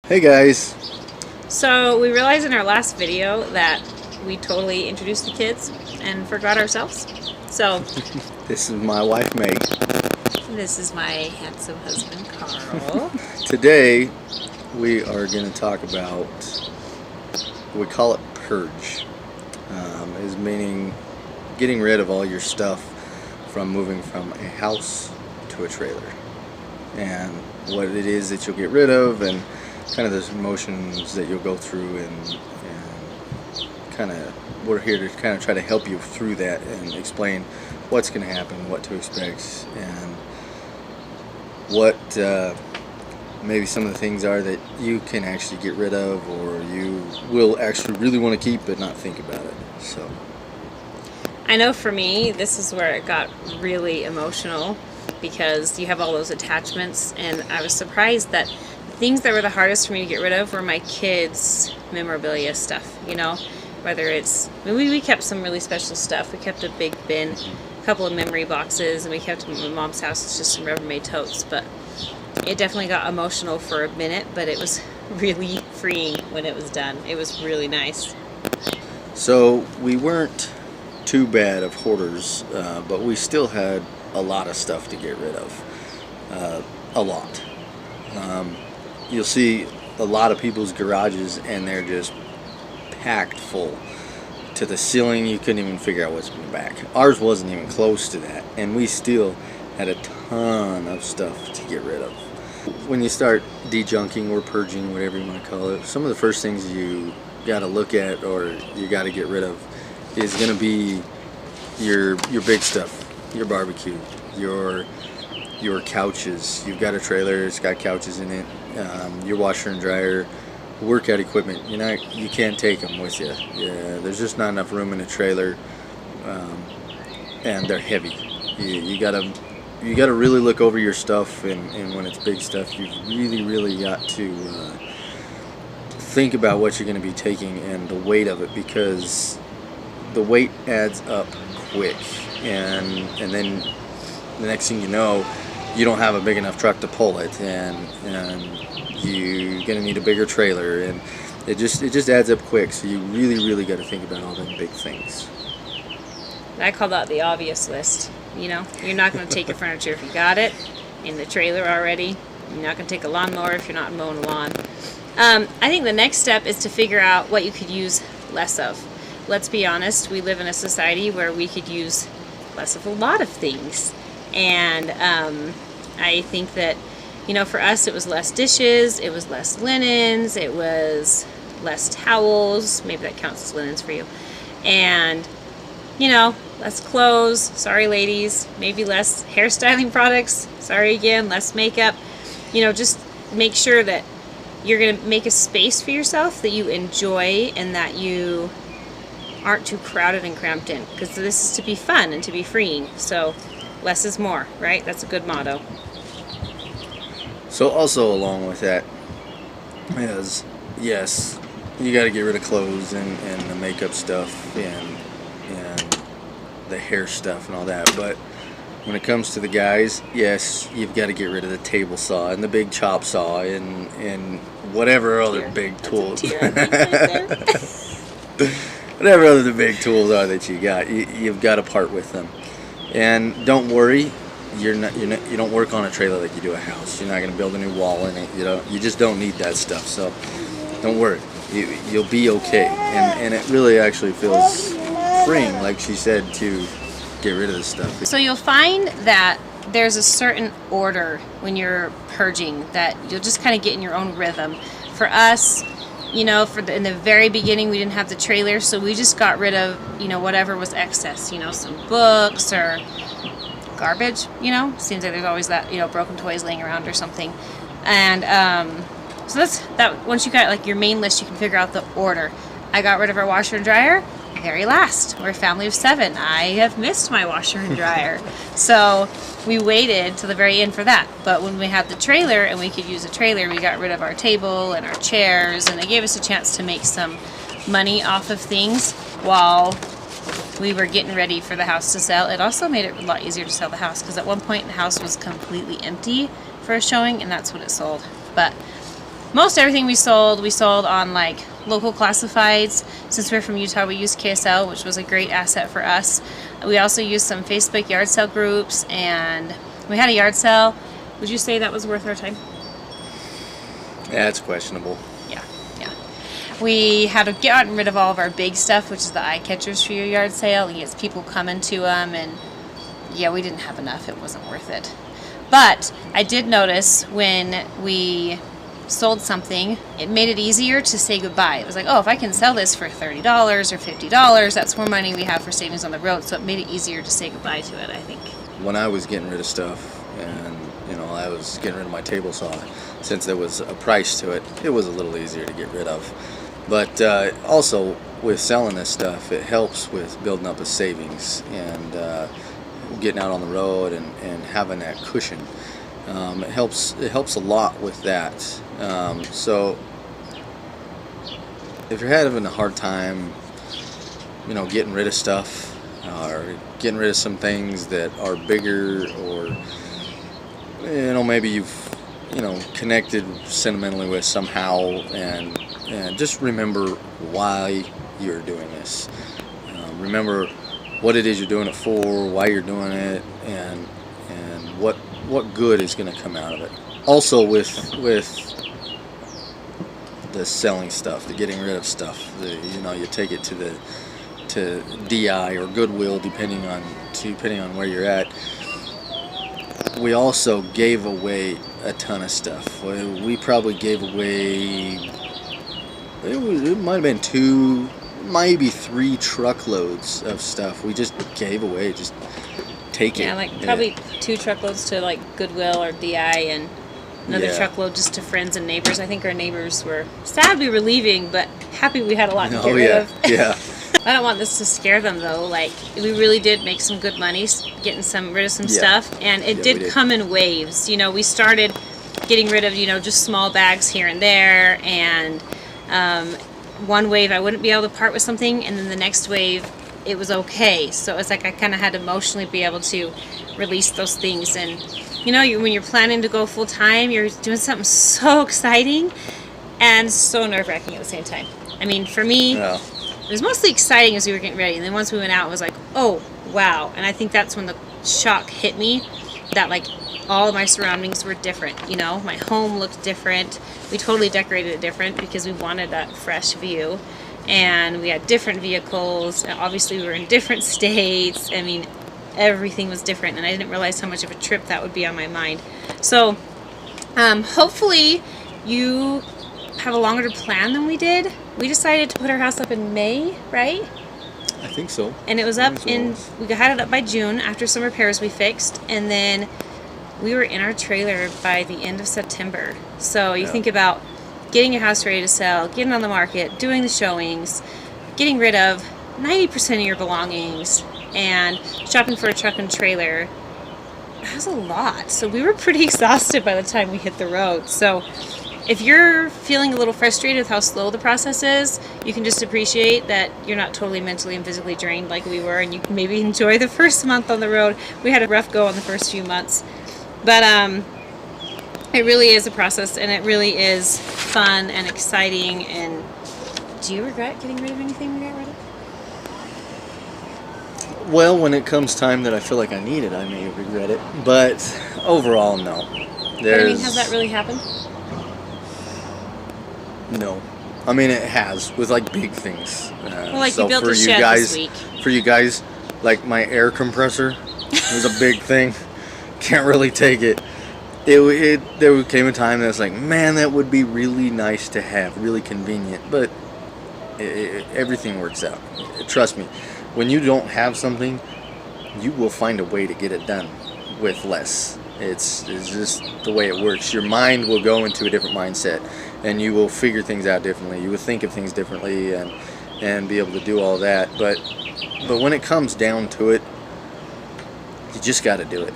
Hey guys. So we realized in our last video that we totally introduced the kids and forgot ourselves. So This is my wife Meg. this is my handsome husband Carl. Today we are going to talk about, we call it purge, is meaning getting rid of all your stuff from moving from a house to a trailer, and what it is that you'll get rid of, and kind of those emotions that you'll go through, and kind of we're here to kind of try to help you through that and explain what's going to happen, what to expect, and what maybe some of the things are that you can actually get rid of, or you will actually really want to keep but not think about it. So I know for me, this is where it got really emotional because you have all those attachments, and I was surprised that things that were the hardest for me to get rid of were my kids' memorabilia stuff, you know, whether it's, we kept some really special stuff. We kept a big bin, a couple of memory boxes, and we kept at my mom's house, it's just some Rubbermaid totes, but it definitely got emotional for a minute, but it was really freeing when it was done. It was really nice. So we weren't too bad of hoarders, but we still had a lot of stuff to get rid of. A lot. You'll see a lot of people's garages and they're just packed full to the ceiling. You couldn't even figure out what's in the back. Ours wasn't even close to that, and we still had a ton of stuff to get rid of. When you start de-junking or purging, whatever you want to call it, some of the first things you got to look at or you got to get rid of is going to be your big stuff, your barbecue, your couches. You've got a trailer, it's got couches in it, your washer and dryer, workout equipment. You can't take them with you. Yeah, there's just not enough room in a trailer, and they're heavy. You gotta really look over your stuff, and when it's big stuff, you've really got to think about what you're going to be taking and the weight of it, because the weight adds up quick, and then the next thing you know, you don't have a big enough truck to pull it, and you're gonna need a bigger trailer, and it just adds up quick. So you really got to think about all them big things. I call that the obvious list. You know, you're not going to take your furniture if you got it in the trailer already. You're not going to take a lawnmower if you're not mowing a lawn. I think the next step is to figure out what you could use less of. Let's be honest, we live in a society where we could use less of a lot of things. And I think that, you know, for us it was less dishes, it was less linens, it was less towels, maybe that counts as linens for you, and, you know, less clothes, sorry ladies, maybe less hairstyling products, sorry again, less makeup. You know, just make sure that you're going to make a space for yourself that you enjoy and that you aren't too crowded and cramped in, because this is to be fun and to be freeing. So less is more, right? That's a good motto. So also along with that is, yes, you got to get rid of clothes and the makeup stuff and the hair stuff and all that, but when it comes to the guys, yes, you've got to get rid of the table saw and the big chop saw and whatever other big tools. Whatever other the big tools are that you got, you've got to part with them. And don't worry, you don't work on a trailer like you do a house. You're not going to build a new wall in it. You just don't need that stuff. So don't worry, you'll be okay. And it really actually feels freeing, like she said, to get rid of this stuff. So you'll find that there's a certain order when you're purging that you'll just kind of get in your own rhythm. For us, you know, in the very beginning, we didn't have the trailer, so we just got rid of, you know, whatever was excess, you know, some books or garbage, you know. Seems like there's always that, you know, broken toys laying around or something. And so that's that. Once you got like your main list, you can figure out the order. I got rid of our washer and dryer very last. We're a family of 7. I have missed my washer and dryer. So we waited till the very end for that. But when we had the trailer and we could use a trailer, we got rid of our table and our chairs, and it gave us a chance to make some money off of things while we were getting ready for the house to sell. It also made it a lot easier to sell the house, because at one point the house was completely empty for a showing, and that's when it sold. But most everything we sold on like local classifieds. Since we're from Utah, we used KSL, which was a great asset for us. We also used some Facebook yard sale groups, and we had a yard sale. Would you say that was worth our time? Yeah, it's questionable. Yeah. We had gotten rid of all of our big stuff, which is the eye catchers for your yard sale. And it's people coming to them, and yeah, we didn't have enough. It wasn't worth it. But I did notice when we sold something, it made it easier to say goodbye. It was like, oh, if I can sell this for $30 or $50, that's more money we have for savings on the road. So it made it easier to say goodbye to it, I think. When I was getting rid of stuff, and I was getting rid of my table saw, since there was a price to it, it was a little easier to get rid of. But also with selling this stuff, it helps with building up a savings and getting out on the road and having that cushion. It helps a lot with that. So if you're having a hard time, getting rid of stuff, or getting rid of some things that are bigger, or maybe you've connected sentimentally with somehow, and just remember why you're doing this. Remember what it is you're doing it for, why you're doing it, and what good is going to come out of it. Also with the selling stuff, the getting rid of stuff, you take it to DI or Goodwill, depending on where you're at. We also gave away a ton of stuff. We probably gave away, it might have been 2, maybe 3 truckloads of stuff. We just gave away, just take it. Yeah, like probably 2 truckloads to like Goodwill or DI, and another truckload just to friends and neighbors. I think our neighbors were sad we were leaving, but happy we had a lot to get rid of. Yeah. I don't want this to scare them though. Like, we really did make some good money getting rid of some stuff, and it did come in waves. We started getting rid of just small bags here and there, and one wave I wouldn't be able to part with something, and then the next wave it was okay. So it was like I kind of had to emotionally be able to release those things. And when you're planning to go full time, you're doing something so exciting and so nerve-wracking at the same time. I mean, for me, it was mostly exciting as we were getting ready, and then once we went out, it was like, oh wow. And I think that's when the shock hit me, that like all of my surroundings were different. My home looked different. We totally decorated it different because we wanted that fresh view, and we had different vehicles, and obviously we were in different states. I mean, everything was different, and I didn't realize how much of a trip that would be on my mind. So hopefully you have a longer plan than we did. We decided to put our house up in May, right? I think so. And it was up we had it up by June after some repairs we fixed, and then we were in our trailer by the end of September. So you think about getting your house ready to sell, getting on the market, doing the showings, getting rid of 90% of your belongings, and shopping for a truck and trailer. That was a lot. So we were pretty exhausted by the time we hit the road. So if you're feeling a little frustrated with how slow the process is, you can just appreciate that you're not totally mentally and physically drained like we were, and you can maybe enjoy the first month on the road. We had a rough go on the first few months. But it really is a process, and it really is fun and exciting. And do you regret getting rid of anything we got rid of? Well, when it comes time that I feel like I need it, I may regret it. But overall, no. But I mean, has that really happened? No. I mean, it has, with like big things. Well, like you built a shed this week. For you guys, like my air compressor was a big thing. Can't really take it. There came a time that was like, man, that would be really nice to have, really convenient. But everything works out. Trust me. When you don't have something, you will find a way to get it done with less. It's just the way it works. Your mind will go into a different mindset, and you will figure things out differently. You will think of things differently, and be able to do all that. But when it comes down to it, you just got to do it.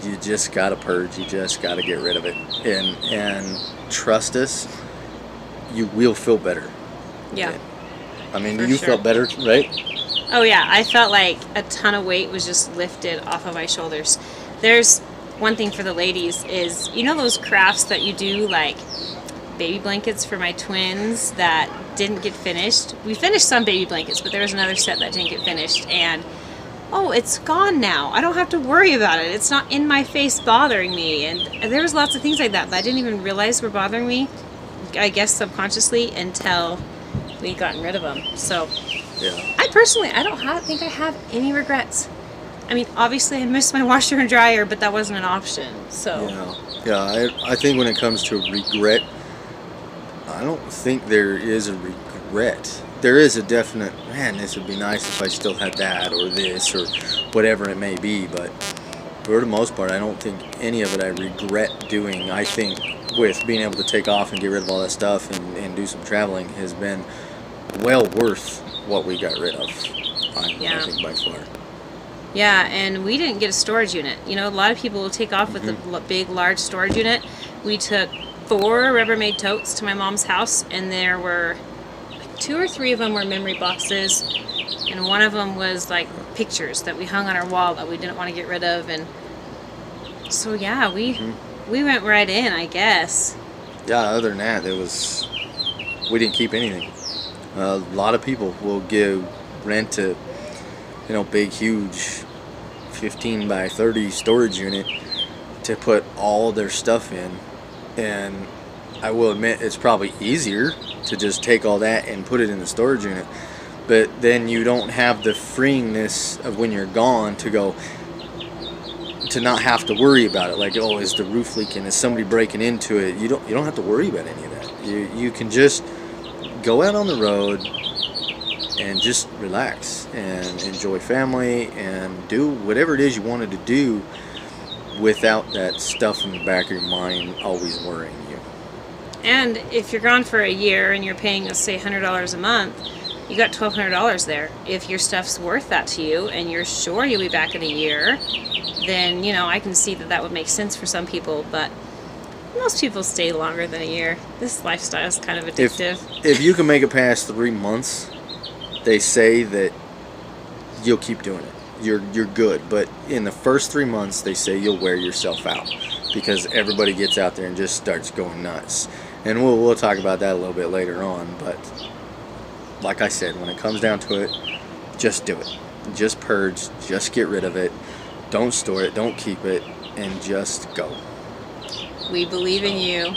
You just got to purge. You just got to get rid of it. And trust us, you will feel better. Yeah. I mean, you felt better, right? Oh yeah, I felt like a ton of weight was just lifted off of my shoulders. There's one thing for the ladies is, those crafts that you do, like baby blankets for my twins that didn't get finished. We finished some baby blankets, but there was another set that didn't get finished, and oh, it's gone now. I don't have to worry about it. It's not in my face bothering me. And there was lots of things like that I didn't even realize were bothering me, I guess subconsciously, until we'd gotten rid of them. So Yeah. I personally, I don't think I have any regrets. I mean, obviously I miss my washer and dryer, but that wasn't an option. So Yeah. I think when it comes to regret, I don't think there is a regret. There is a definite, man, this would be nice if I still had that or this or whatever it may be, but for the most part, I don't think any of it I regret doing. I think with being able to take off and get rid of all that stuff and do some traveling has been well worth what we got rid of. I think by far. Yeah, and we didn't get a storage unit. You know, a lot of people will take off with a big, large storage unit. We took 4 Rubbermaid totes to my mom's house, and there were 2 or 3 of them were memory boxes, and one of them was like pictures that we hung on our wall that we didn't want to get rid of. And so yeah, we went right in, I guess. Yeah, other than that, we didn't keep anything. A lot of people will rent a big, huge 15 by 30 storage unit to put all their stuff in, and I will admit it's probably easier to just take all that and put it in the storage unit, but then you don't have the freeingness of when you're gone to not have to worry about it. Like, oh, is the roof leaking? Is somebody breaking into it? You don't have to worry about any of that. You can just go out on the road and just relax and enjoy family and do whatever it is you wanted to do without that stuff in the back of your mind always worrying you. And if you're gone for a year and you're paying, let's say, $100 a month, you got $1,200 there. If your stuff's worth that to you and you're sure you'll be back in a year, then, I can see that would make sense for some people, but most people stay longer than a year. This lifestyle is kind of addictive. If you can make it past 3 months, they say that you'll keep doing it. You're good, but in the first 3 months, they say you'll wear yourself out because everybody gets out there and just starts going nuts. And we'll talk about that a little bit later on. But like I said, when it comes down to it, just do it. Just purge. Just get rid of it. Don't store it. Don't keep it, and just go. We believe in you.